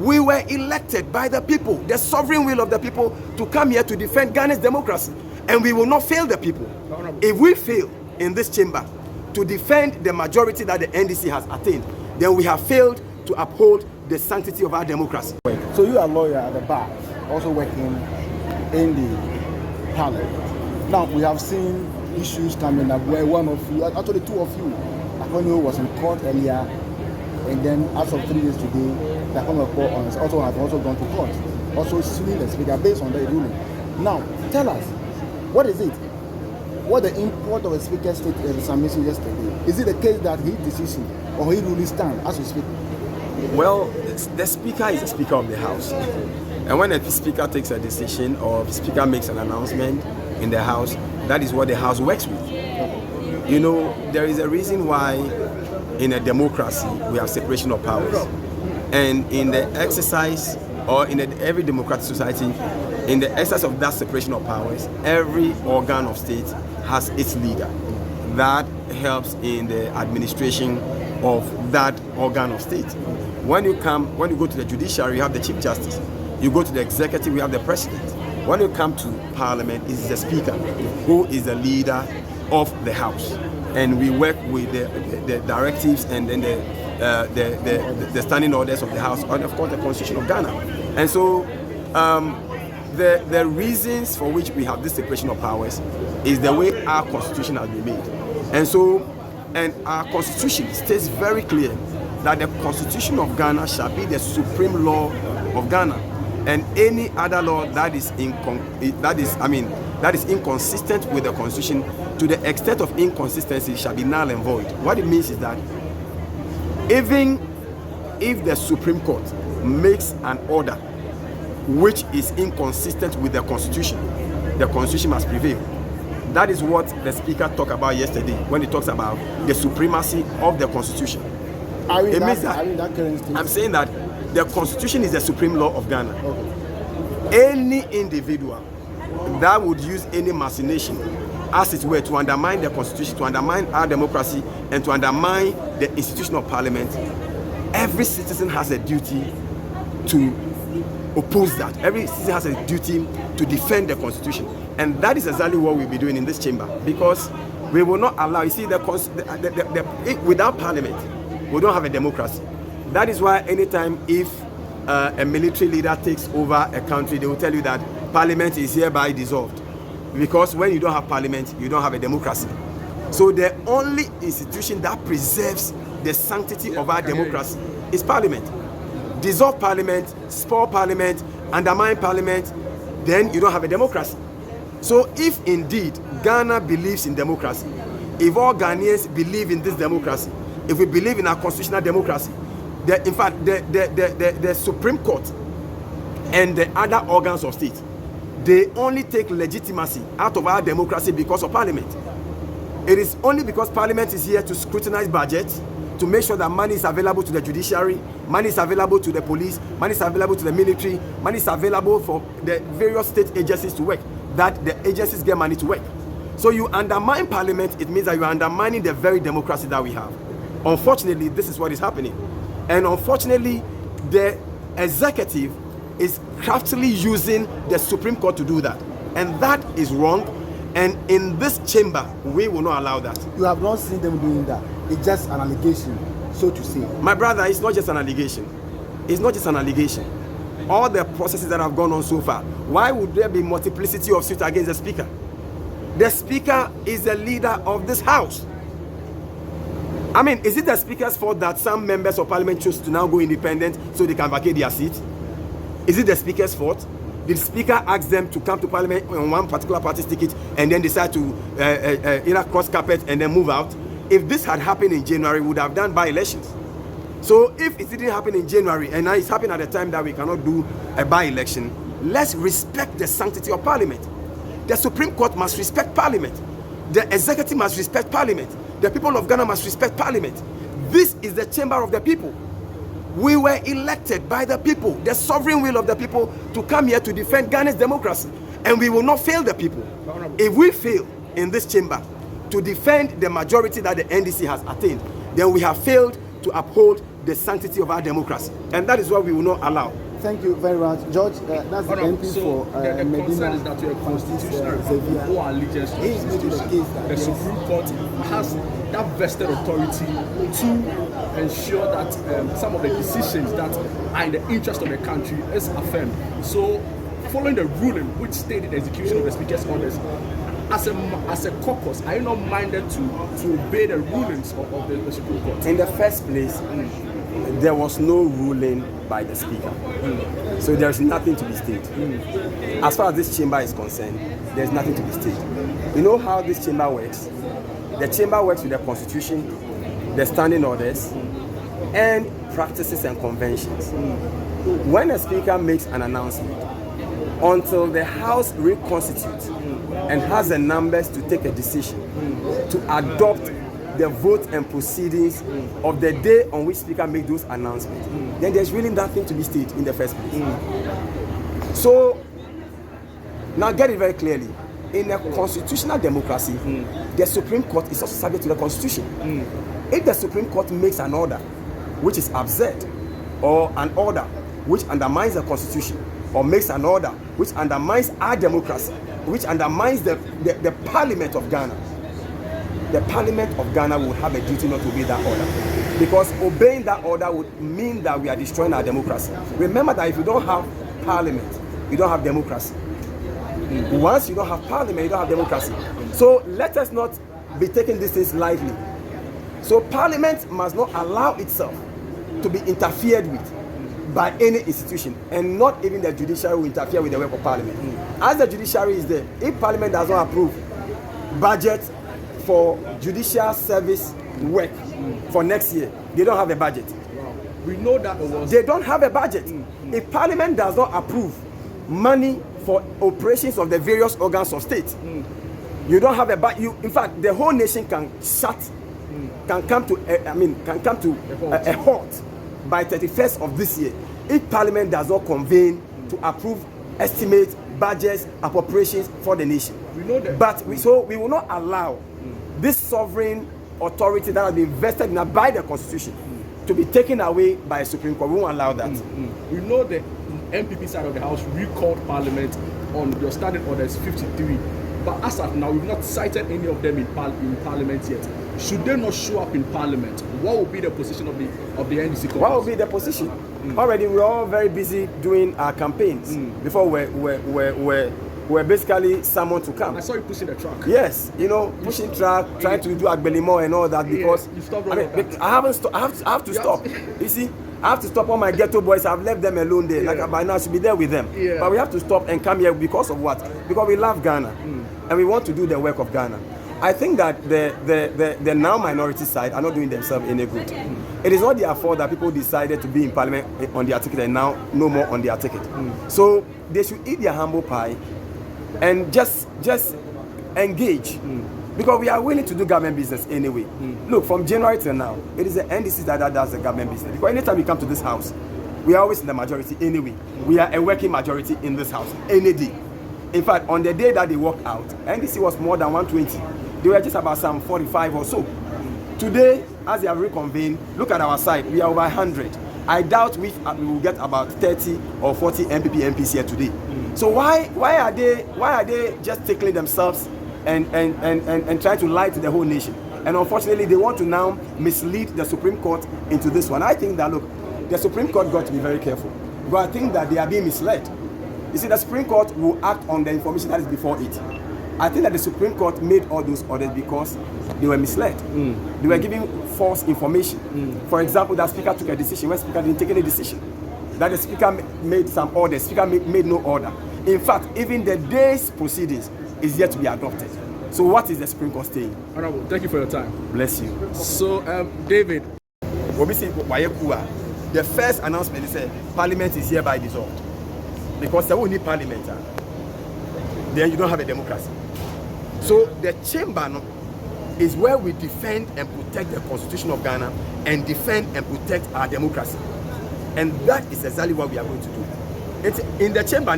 We were elected by the people, the sovereign will of the people, to come here to defend Ghana's democracy. And we will not fail the people. If we fail in this chamber to defend the majority that the NDC has attained, then we have failed to uphold the sanctity of our democracy. So you are a lawyer at the bar, also working in the parliament. Now, we have seen issues coming up where one of you, actually two of you, Afenyor was in court earlier, and then as of 3 days today, the Afenyor court have also gone to court, also suing the speaker based on the ruling. Now, tell us, what is it? What the import of the speaker's submission yesterday? Is it the case that his decision or his ruling stand as we speak? Well, the speaker is the speaker of the house. And when a speaker takes a decision or the speaker makes an announcement in the house, that is what the house works with. You know, there is a reason why in a democracy we have separation of powers. And in the exercise, or in every democratic society, in the exercise of that separation of powers, every organ of state has its leader. That helps in the administration of that organ of state. When you go to the judiciary, you have the Chief Justice. You go to the executive, you have the President. When you come to Parliament, it is the Speaker who is the leader of the House. And we work with the directives and then the standing orders of the House, and of course the Constitution of Ghana. And so the reasons for which we have this separation of powers is the way our Constitution has been made. And our Constitution states very clear that the Constitution of Ghana shall be the supreme law of Ghana, and any other law that is inconsistent with the Constitution, to the extent of inconsistency, shall be null and void. What it means is that even if the Supreme Court makes an order which is inconsistent with the Constitution must prevail. That is what the Speaker talked about yesterday when he talks about the supremacy of the Constitution. I'm saying that the Constitution is the supreme law of Ghana. Okay. Any individual that would use any machination, as it were, to undermine the Constitution, to undermine our democracy, and to undermine the institution of Parliament, every citizen has a duty to oppose that. Every citizen has a duty to defend the Constitution. And that is exactly what we'll be doing in this chamber, because we will not allow, you see, without Parliament, we don't have a democracy. That is why anytime if a military leader takes over a country, they will tell you that Parliament is hereby dissolved. Because when you don't have Parliament, you don't have a democracy. So the only institution that preserves the sanctity of our democracy is Parliament. Dissolve Parliament, spoil Parliament, undermine Parliament, then you don't have a democracy. So if indeed Ghana believes in democracy, if all Ghanaians believe in this democracy, if we believe in our constitutional democracy, in fact, the Supreme Court and the other organs of state, they only take legitimacy out of our democracy because of Parliament. It is only because Parliament is here to scrutinize budgets, to make sure that money is available to the judiciary, money is available to the police, money is available to the military, money is available for the various state agencies to work, that the agencies get money to work. So you undermine Parliament, it means that you are undermining the very democracy that we have. Unfortunately, this is what is happening. And unfortunately, the executive is craftily using the Supreme Court to do that. And that is wrong. And in this chamber, we will not allow that. You have not seen them doing that. It's just an allegation, so to say. My brother, it's not just an allegation. It's not just an allegation. All the processes that have gone on so far, why would there be multiplicity of suits against the Speaker? The Speaker is the leader of this House. I mean, is it the Speaker's fault that some members of Parliament choose to now go independent so they can vacate their seat? Is it the Speaker's fault? Did the Speaker ask them to come to Parliament on one particular party's ticket and then decide to either cross carpet and then move out? If this had happened in January, we would have done by-elections. So if it didn't happen in January and now it's happening at a time that we cannot do a by-election, let's respect the sanctity of Parliament. The Supreme Court must respect Parliament. The executive must respect Parliament. The people of Ghana must respect Parliament. This is the chamber of the people. We were elected by the people, the sovereign will of the people, to come here to defend Ghana's democracy. And we will not fail the people. If we fail in this chamber to defend the majority that the NDC has attained, then we have failed to uphold the sanctity of our democracy. And that is what we will not allow. Thank you very much, George. That's the MP so for the Madina. concern is that you're a constitutional republic who are allegiance to the Constitution. The Supreme Court has that vested authority to ensure that some of the decisions that are in the interest of the country is affirmed. So, following the ruling which stated the execution of the Speaker's orders, as a caucus, are you not minded to obey the rulings of the Supreme Court? In the first place, there was no ruling by the Speaker. So there's nothing to be stated. As far as this chamber is concerned, there's nothing to be stated. You know how this chamber works? The chamber works with the Constitution, the standing orders, and practices and conventions. When a Speaker makes an announcement, until the House reconstitutes and has the numbers to take a decision to adopt the vote and proceedings of the day on which Speaker makes those announcements, then there's really nothing to be stated in the first place. So, now get it very clearly. In a constitutional democracy, the Supreme Court is also subject to the Constitution. If the Supreme Court makes an order which is absurd, or an order which undermines the Constitution, or makes an order which undermines our democracy, which undermines the Parliament of Ghana, the Parliament of Ghana will have a duty not to obey that order. Because obeying that order would mean that we are destroying our democracy. Remember that if you don't have Parliament, you don't have democracy. Once you don't have Parliament, you don't have democracy. So let us not be taking these things lightly. So Parliament must not allow itself to be interfered with by any institution, and not even the judiciary will interfere with the work of Parliament. As the judiciary is there, if Parliament does not approve budget for judicial service work for next year, they don't have a budget. We know that they don't have a budget. If Parliament does not approve money for operations of the various organs of state, you don't have a budget. In fact, the whole nation can come to a halt by 31st of this year if Parliament does not convene to approve estimates, budgets, appropriations for the nation. We know that. But we will not allow this sovereign authority that has been vested in by the Constitution to be taken away by a Supreme Court. We won't allow that. We know the NPP side of the House recalled Parliament on your standing orders 53. But as of now, we've not cited any of them in Parliament yet. Should they not show up in Parliament, what will be the position of the NDC caucus? What will be the position? Already, we're all very busy doing our campaigns before we're basically summoned to come. I saw you pushing the truck. Yes, pushing truck, trying to do Agbelimo and all that because you stopped I have to stop. You see, I have to stop all my ghetto boys. I've left them alone there. Like by now, I should be there with them. But we have to stop and come here because of what? Because we love Ghana and we want to do the work of Ghana. I think that the now minority side are not doing themselves any good. It is not their fault that people decided to be in Parliament on their ticket and now no more on their ticket. So they should eat their humble pie and just engage. Because we are willing to do government business anyway. Look, from January till now, it is the NDC that does the government business. Because anytime we come to this house, we are always in the majority anyway. We are a working majority in this house, any day. In fact, on the day that they walked out, NDC was more than 120. They were just about some 45 or so. Today, as they have reconvened, look at our side, we are over 100. I doubt we will get about 30 or 40 NPP MPs here today. So why are they just tickling themselves and trying to lie to the whole nation? And unfortunately, they want to now mislead the Supreme Court into this one. I think that, look, the Supreme Court got to be very careful. But I think that they are being misled. You see, the Supreme Court will act on the information that is before it. I think that the Supreme Court made all those orders because they were misled. They were giving false information. For example, the Speaker took a decision when the Speaker didn't take any decision. That the Speaker made some orders, Speaker made no order. In fact, even the day's proceedings is yet to be adopted. So what is the Supreme Court saying? Honorable, thank you for your time. Bless you. So, David. The first announcement is that Parliament is hereby dissolved. Because they will need Parliament. Then you don't have a democracy. So the chamber is where we defend and protect the Constitution of Ghana and defend and protect our democracy. And that is exactly what we are going to do. It's in the chamber,